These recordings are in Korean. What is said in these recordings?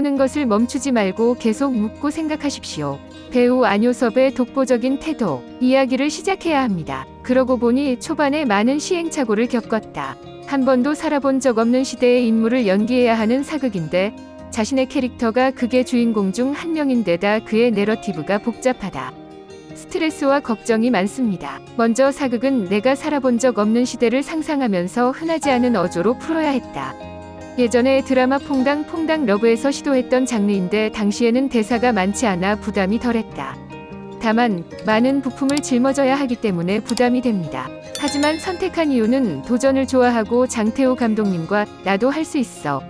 배우는 것을 멈추지 말고 계속 묻고 생각하십시오. 배우 안효섭의 독보적인 태도, 이야기를 시작해야 합니다. 그러고 보니 초반에 많은 시행착오를 겪었다. 한 번도 살아본 적 없는 시대의 인물을 연기해야 하는 사극인데 자신의 캐릭터가 극의 주인공 중 한 명인데다 그의 내러티브가 복잡하다. 스트레스와 걱정이 많습니다. 먼저 사극은 내가 살아본 적 없는 시대를 상상하면서 흔하지 않은 어조로 풀어야 했다. 예전에 드라마 퐁당퐁당 러브에서 시도했던 장르인데 당시에는 대사가 많지 않아 부담이 덜했다. 다만 많은 부품을 짊어져야 하기 때문에 부담이 됩니다. 하지만 선택한 이유는 도전을 좋아하고 장태호 감독님과 나도 할 수 있어.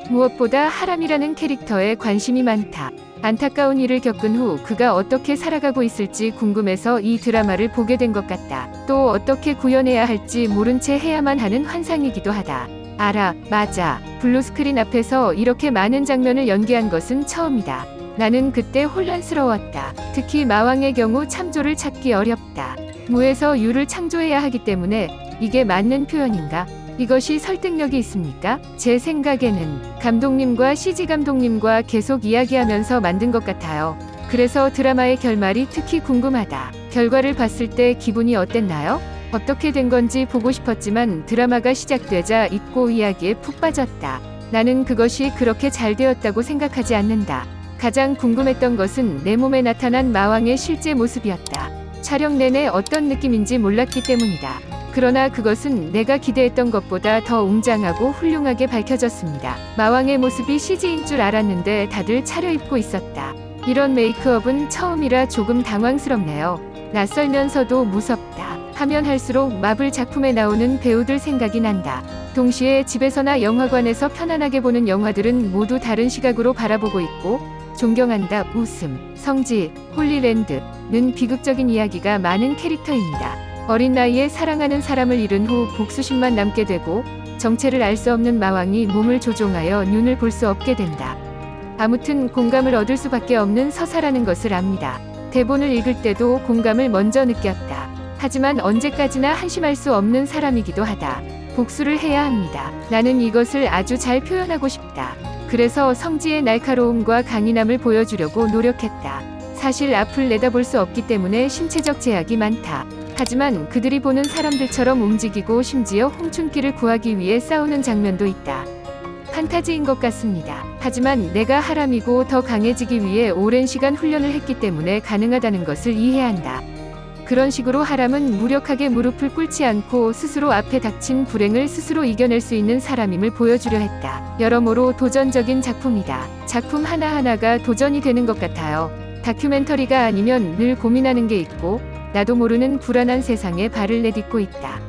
무엇보다 하람이라는 캐릭터에 관심이 많다. 안타까운 일을 겪은 후 그가 어떻게 살아가고 있을지 궁금해서 이 드라마를 보게 된 것 같다. 또 어떻게 구현해야 할지 모른 채 해야만 하는 환상이기도 하다. 알아, 맞아. 블루스크린 앞에서 이렇게 많은 장면을 연기한 것은 처음이다. 나는 그때 혼란스러웠다. 특히 마왕의 경우 참조를 찾기 어렵다. 무에서 유를 창조해야 하기 때문에 이게 맞는 표현인가? 이것이 설득력이 있습니까? 제 생각에는 감독님과 CG 감독님과 계속 이야기하면서 만든 것 같아요. 그래서 드라마의 결말이 특히 궁금하다. 결과를 봤을 때 기분이 어땠나요? 어떻게 된 건지 보고 싶었지만 드라마가 시작되자 잊고 이야기에 푹 빠졌다. 나는 그것이 그렇게 잘 되었다고 생각하지 않는다. 가장 궁금했던 것은 내 몸에 나타난 마왕의 실제 모습이었다. 촬영 내내 어떤 느낌인지 몰랐기 때문이다. 그러나 그것은 내가 기대했던 것보다 더 웅장하고 훌륭하게 밝혀졌습니다. 마왕의 모습이 CG인 줄 알았는데 다들 차려입고 있었다. 이런 메이크업은 처음이라 조금 당황스럽네요. 낯설면서도 무섭다. 하면 할수록 마블 작품에 나오는 배우들 생각이 난다. 동시에 집에서나 영화관에서 편안하게 보는 영화들은 모두 다른 시각으로 바라보고 있고 존경한다, 웃음, 성지, 홀리랜드는 비극적인 이야기가 많은 캐릭터입니다. 어린 나이에 사랑하는 사람을 잃은 후 복수심만 남게 되고 정체를 알 수 없는 마왕이 몸을 조종하여 눈을 볼 수 없게 된다. 아무튼 공감을 얻을 수밖에 없는 서사라는 것을 압니다. 대본을 읽을 때도 공감을 먼저 느꼈다. 하지만 언제까지나 한심할 수 없는 사람이기도 하다. 복수를 해야 합니다. 나는 이것을 아주 잘 표현하고 싶다. 그래서 성지의 날카로움과 강인함을 보여주려고 노력했다. 사실 앞을 내다볼 수 없기 때문에 신체적 제약이 많다. 하지만 그들이 보는 사람들처럼 움직이고 심지어 홍춘기를 구하기 위해 싸우는 장면도 있다. 판타지인 것 같습니다. 하지만 내가 하람이고 더 강해지기 위해 오랜 시간 훈련을 했기 때문에 가능하다는 것을 이해해야 한다. 그런 식으로 하람은 무력하게 무릎을 꿇지 않고 스스로 앞에 닥친 불행을 스스로 이겨낼 수 있는 사람임을 보여주려 했다. 여러모로 도전적인 작품이다. 작품 하나하나가 도전이 되는 것 같아요. 다큐멘터리가 아니면 늘 고민하는 게 있고 나도 모르는 불안한 세상에 발을 내딛고 있다.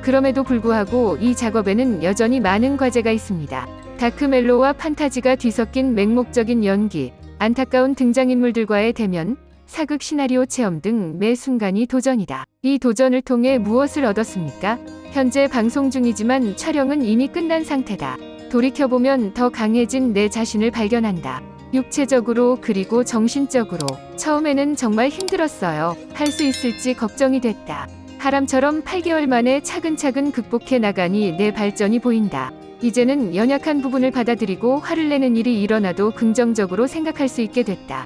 그럼에도 불구하고 이 작업에는 여전히 많은 과제가 있습니다. 다크멜로와 판타지가 뒤섞인 맹목적인 연기, 안타까운 등장인물들과의 대면, 사극 시나리오 체험 등 매 순간이 도전이다. 이 도전을 통해 무엇을 얻었습니까? 현재 방송 중이지만 촬영은 이미 끝난 상태다. 돌이켜보면 더 강해진 내 자신을 발견한다. 육체적으로 그리고 정신적으로. 처음에는 정말 힘들었어요. 할 수 있을지 걱정이 됐다. 하람처럼 8개월 만에 차근차근 극복해 나가니 내 발전이 보인다. 이제는 연약한 부분을 받아들이고 화를 내는 일이 일어나도 긍정적으로 생각할 수 있게 됐다.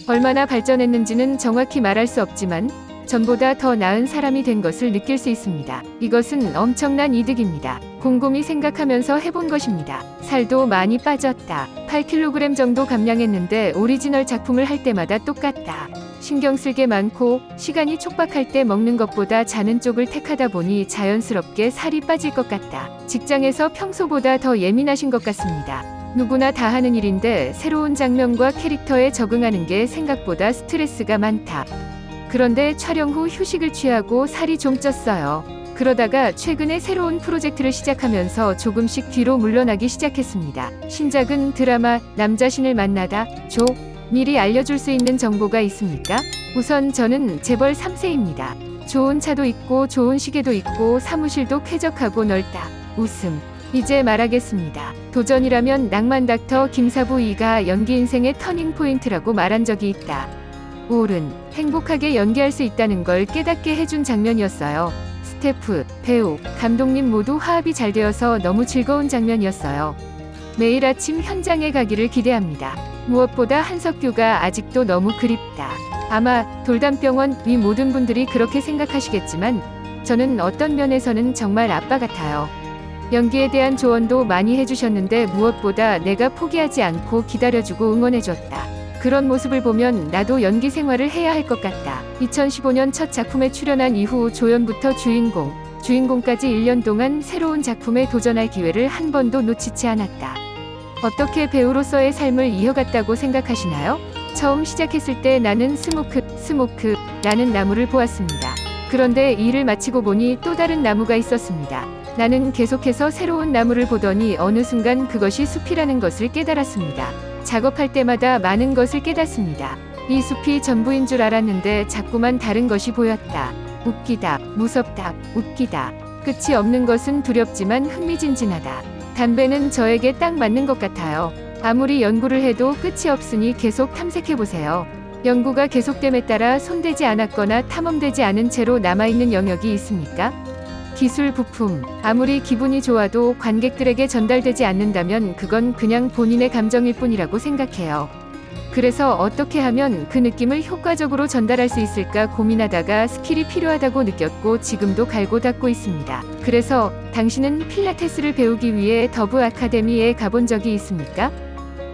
얼마나 발전했는지는 정확히 말할 수 없지만 전보다 더 나은 사람이 된 것을 느낄 수 있습니다. 이것은 엄청난 이득입니다. 곰곰이 생각하면서 해본 것입니다. 살도 많이 빠졌다. 8kg 정도 감량했는데 오리지널 작품을 할 때마다 똑같다. 신경 쓸 게 많고 시간이 촉박할 때 먹는 것보다 자는 쪽을 택하다 보니 자연스럽게 살이 빠질 것 같다. 직장에서 평소보다 더 예민하신 것 같습니다. 누구나 다 하는 일인데 새로운 장면과 캐릭터에 적응하는 게 생각보다 스트레스가 많다. 그런데 촬영 후 휴식을 취하고 살이 좀 쪘어요. 그러다가 최근에 새로운 프로젝트를 시작하면서 조금씩 뒤로 물러나기 시작했습니다. 신작은 드라마 남자신을 만나다 조. 미리 알려줄 수 있는 정보가 있습니까? 우선 저는 재벌 3세입니다. 좋은 차도 있고 좋은 시계도 있고 사무실도 쾌적하고 넓다. 웃음. 이제 말하겠습니다. 도전이라면 낭만 닥터 김사부 2가 연기 인생의 터닝 포인트라고 말한 적이 있다. 옳은, 행복하게 연기할 수 있다는 걸 깨닫게 해준 장면이었어요. 스태프, 배우, 감독님 모두 화합이 잘 되어서 너무 즐거운 장면이었어요. 매일 아침 현장에 가기를 기대합니다. 무엇보다 한석규가 아직도 너무 그립다. 아마 돌담병원 위 모든 분들이 그렇게 생각하시겠지만 저는 어떤 면에서는 정말 아빠 같아요. 연기에 대한 조언도 많이 해주셨는데 무엇보다 내가 포기하지 않고 기다려주고 응원해줬다. 그런 모습을 보면 나도 연기 생활을 해야 할 것 같다. 2015년 첫 작품에 출연한 이후 조연부터 주인공까지 1년 동안 새로운 작품에 도전할 기회를 한 번도 놓치지 않았다. 어떻게 배우로서의 삶을 이어갔다고 생각하시나요? 처음 시작했을 때 나는 스모크라는 나무를 보았습니다. 그런데 일을 마치고 보니 또 다른 나무가 있었습니다. 나는 계속해서 새로운 나무를 보더니 어느 순간 그것이 숲이라는 것을 깨달았습니다. 작업할 때마다 많은 것을 깨닫습니다. 이 숲이 전부인 줄 알았는데 자꾸만 다른 것이 보였다. 웃기다, 무섭다, 웃기다. 끝이 없는 것은 두렵지만 흥미진진하다. 담배는 저에게 딱 맞는 것 같아요. 아무리 연구를 해도 끝이 없으니 계속 탐색해보세요. 연구가 계속됨에 따라 손대지 않았거나 탐험되지 않은 채로 남아있는 영역이 있습니까? 기술 부품, 아무리 기분이 좋아도 관객들에게 전달되지 않는다면 그건 그냥 본인의 감정일 뿐이라고 생각해요. 그래서 어떻게 하면 그 느낌을 효과적으로 전달할 수 있을까 고민하다가 스킬이 필요하다고 느꼈고 지금도 갈고 닦고 있습니다. 그래서 당신은 필라테스를 배우기 위해 더브 아카데미에 가본 적이 있습니까?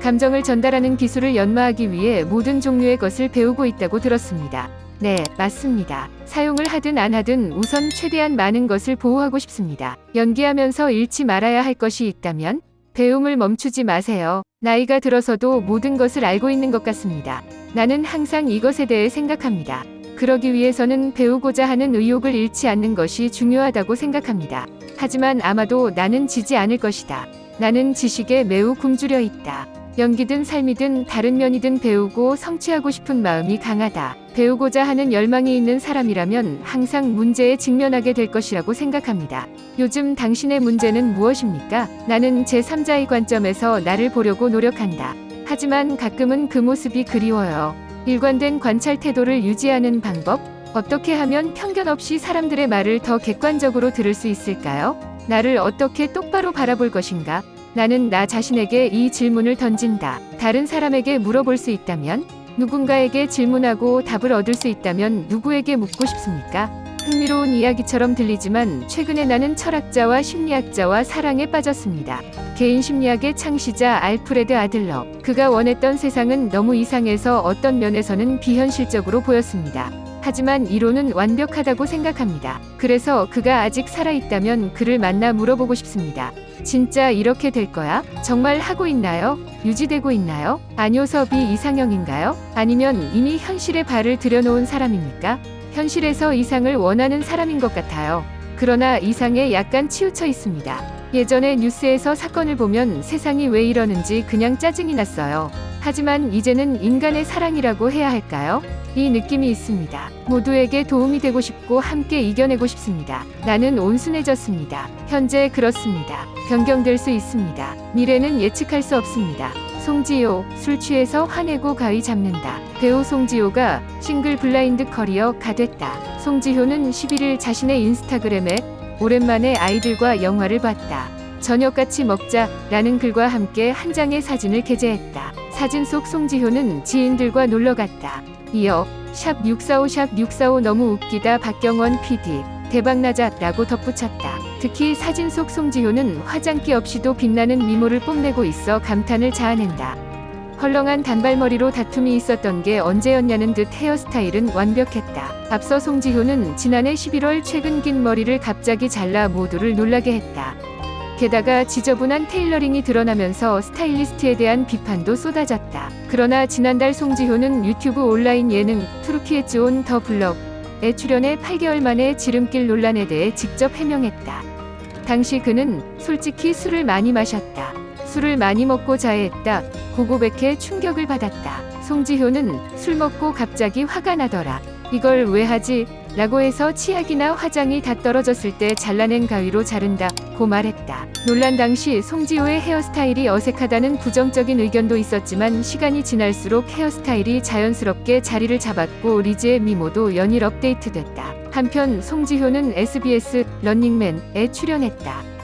감정을 전달하는 기술을 연마하기 위해 모든 종류의 것을 배우고 있다고 들었습니다. 네, 맞습니다. 사용을 하든 안 하든 우선 최대한 많은 것을 보호하고 싶습니다. 연기하면서 잃지 말아야 할 것이 있다면 배움을 멈추지 마세요. 나이가 들어서도 모든 것을 알고 있는 것 같습니다. 나는 항상 이것에 대해 생각합니다. 그러기 위해서는 배우고자 하는 의욕을 잃지 않는 것이 중요하다고 생각합니다. 하지만 아마도 나는 지지 않을 것이다. 나는 지식에 매우 굶주려 있다. 연기든 삶이든 다른 면이든 배우고 성취하고 싶은 마음이 강하다. 배우고자 하는 열망이 있는 사람이라면 항상 문제에 직면하게 될 것이라고 생각합니다. 요즘 당신의 문제는 무엇입니까? 나는 제3자의 관점에서 나를 보려고 노력한다. 하지만 가끔은 그 모습이 그리워요. 일관된 관찰 태도를 유지하는 방법? 어떻게 하면 편견 없이 사람들의 말을 더 객관적으로 들을 수 있을까요? 나를 어떻게 똑바로 바라볼 것인가? 나는 나 자신에게 이 질문을 던진다. 다른 사람에게 물어볼 수 있다면? 누군가에게 질문하고 답을 얻을 수 있다면 누구에게 묻고 싶습니까? 흥미로운 이야기처럼 들리지만 최근에 나는 철학자와 심리학자와 사랑에 빠졌습니다. 개인 심리학의 창시자 알프레드 아들러. 그가 원했던 세상은 너무 이상해서 어떤 면에서는 비현실적으로 보였습니다. 하지만 이론은 완벽하다고 생각합니다. 그래서 그가 아직 살아있다면 그를 만나 물어보고 싶습니다. 진짜 이렇게 될 거야? 정말 하고 있나요? 유지되고 있나요? 안효섭이 이상형인가요? 아니면 이미 현실에 발을 들여놓은 사람입니까? 현실에서 이상을 원하는 사람인 것 같아요. 그러나 이상에 약간 치우쳐 있습니다. 예전에 뉴스에서 사건을 보면 세상이 왜 이러는지 그냥 짜증이 났어요. 하지만 이제는 인간의 사랑이라고 해야 할까요? 이 느낌이 있습니다. 모두에게 도움이 되고 싶고 함께 이겨내고 싶습니다. 나는 온순해졌습니다. 현재 그렇습니다. 변경될 수 있습니다. 미래는 예측할 수 없습니다. 송지효, 술 취해서 화내고 가위 잡는다. 배우 송지효가 싱글 블라인드 커리어가 됐다. 송지효는 11일 자신의 인스타그램에 오랜만에 아이들과 영화를 봤다. 저녁같이 먹자라는 글과 함께 한 장의 사진을 게재했다. 사진 속 송지효는 지인들과 놀러 갔다. 이어 샵645 너무 웃기다 박경원 PD 대박나자 라고 덧붙였다. 특히 사진 속 송지효는 화장기 없이도 빛나는 미모를 뽐내고 있어 감탄을 자아낸다. 헐렁한 단발머리로 다툼이 있었던 게 언제였냐는 듯 헤어스타일은 완벽했다. 앞서 송지효는 지난해 11월 최근 긴 머리를 갑자기 잘라 모두를 놀라게 했다. 게다가 지저분한 테일러링이 드러나면서 스타일리스트에 대한 비판도 쏟아졌다. 그러나 지난달 송지효는 유튜브 온라인 예능 투르키엣즈 온 더 블럭에 출연해 8개월 만에 지름길 논란에 대해 직접 해명했다. 당시 그는 솔직히 술을 많이 마셨다. 술을 많이 먹고 자해했다. 고고백해 충격을 받았다. 송지효는 술 먹고 갑자기 화가 나더라. 이걸 왜 하지? 라고 해서 치약이나 화장이 다 떨어졌을 때 잘라낸 가위로 자른다 고 말했다. 논란 당시 송지효의 헤어스타일이 어색하다는 부정적인 의견도 있었지만 시간이 지날수록 헤어스타일이 자연스럽게 자리를 잡았고 리즈의 미모도 연일 업데이트됐다. 한편 송지효는 SBS 런닝맨에 출연했다.